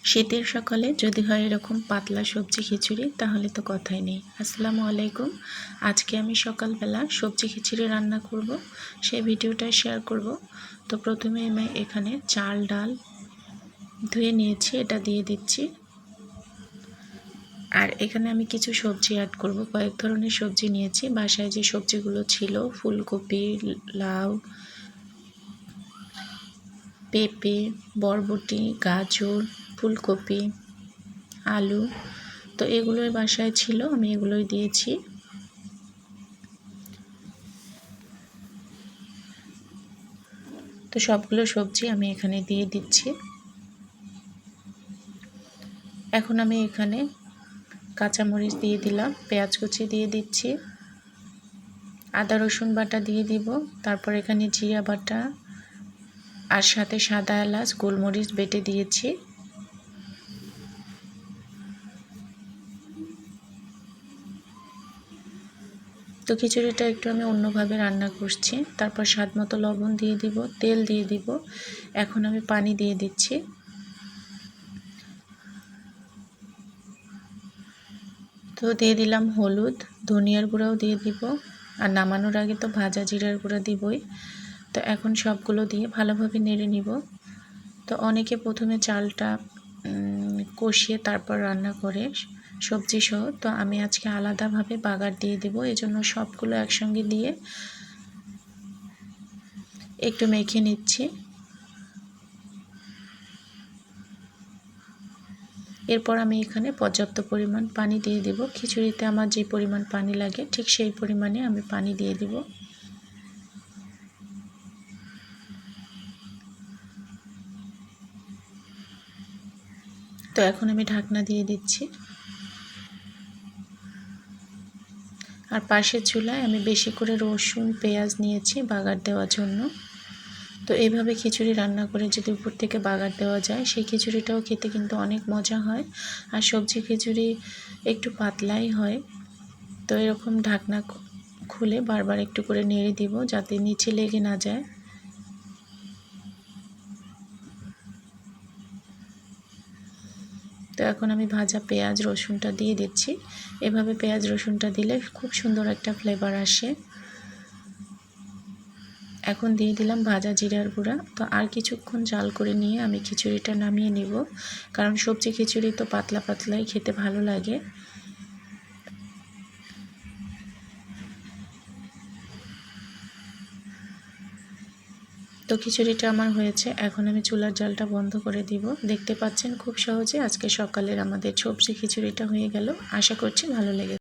শীতের সকালে যদি হয় এরকম পাতলা সবজি খিচুড়ি তাহলে তো কথাই নেই। আসসালামু আলাইকুম। আজকে আমি সকালবেলা সবজি খিচুড়ি রান্না করব, সেই ভিডিওটা শেয়ার করব। তো প্রথমে আমি এখানে চাল ডাল ধুয়ে নিয়েছি, এটা দিয়ে দিচ্ছি। আর এখানে আমি কিছু সবজি অ্যাড করব, কয়েক ধরনের সবজি নিয়েছি। বাসায় যে সবজিগুলো ছিল, ফুলকপি, লাউ, পেঁপে, বরবটি, গাজর, ফুলকপি, আলু, তো এগুলোই বাসায় ছিল, আমি এগুলোই দিয়েছি। তো সবগুলো সবজি আমি এখানে দিয়ে দিচ্ছি। এখন আমি এখানে কাঁচামরিচ দিয়ে দিলাম, পেঁয়াজ কুচি দিয়ে দিচ্ছি, আদা রসুন বাটা দিয়ে দিব, তারপর এখানে জিরা বাটা আর সাথে সাদা এলাচ গোলমরিচ বেটে দিয়েছি। তো খিচুড়িটা একটু আমি অন্যভাবে রান্না করছি। তারপর স্বাদ মতো লবণ দিয়ে দিব, তেল দিয়ে দিব। এখন আমি পানি দিয়ে দিচ্ছি। তো দিয়ে দিলাম হলুদ, ধনিয়ার গুঁড়াও দিয়ে দিব, আর নামানোর আগে তো ভাজা জিরার গুঁড়া দিবই। তো এখন সবগুলো দিয়ে ভালোভাবে নেড়ে নিব। তো অনেকে প্রথমে চালটা কষিয়ে তারপর রান্না করে সবজি সহ, তো আমি আজকে আলাদাভাবে বাগার দিয়ে দেব। এজন্য সবগুলো একসঙ্গে দিয়ে একটু মেখে নিচ্ছি। এরপর আমি এখানে পর্যাপ্ত পরিমাণ পানি দিয়ে দেব। খিচুড়িতে আমার যে পরিমাণ পানি লাগে ঠিক সেই পরিমাণে আমি পানি দিয়ে দেব। তো এখন আমি ঢাকনা দিয়ে দিচ্ছি। আর পাশের চুলায় আমি বেশি করে রসুন পেঁয়াজ নিয়েছি বাগার দেওয়ার জন্য। তো এইভাবে খিচুড়ি রান্না করে যদি উপর থেকে বাগার দেওয়া যায়, সেই খিচুড়িটাও খেতে কিন্তু অনেক মজা হয়। আর সবজি খিচুড়ি একটু পাতলাই হয়। তো এরকম ঢাকনা খুলে বারবার একটু করে নেড়ে দিব যাতে নিচে লেগে না যায়। তো এখন আমি ভাজা পেঁয়াজ রসুনটা দিয়ে দিচ্ছি। এভাবে পেঁয়াজ রসুনটা দিলে খুব সুন্দর একটা ফ্লেভার আসে। এখন দিয়ে দিলাম ভাজা জিরার গুঁড়া। তো আর কিছুক্ষণ জাল করে নিয়ে আমি খিচুড়িটা নামিয়ে নিব, কারণ সবজি খিচুড়ি তো পাতলা পাতলাই খেতে ভালো লাগে। তো খিচুড়িটা আমার হয়েছে, এখন আমি চুলার জালটা বন্ধ করে দিব। দেখতে পাচ্ছেন খুব সহজে আজকে সকালের আমাদের সবজি খিচুড়িটা হয়ে গেল। আশা করছি ভালো লেগেছে।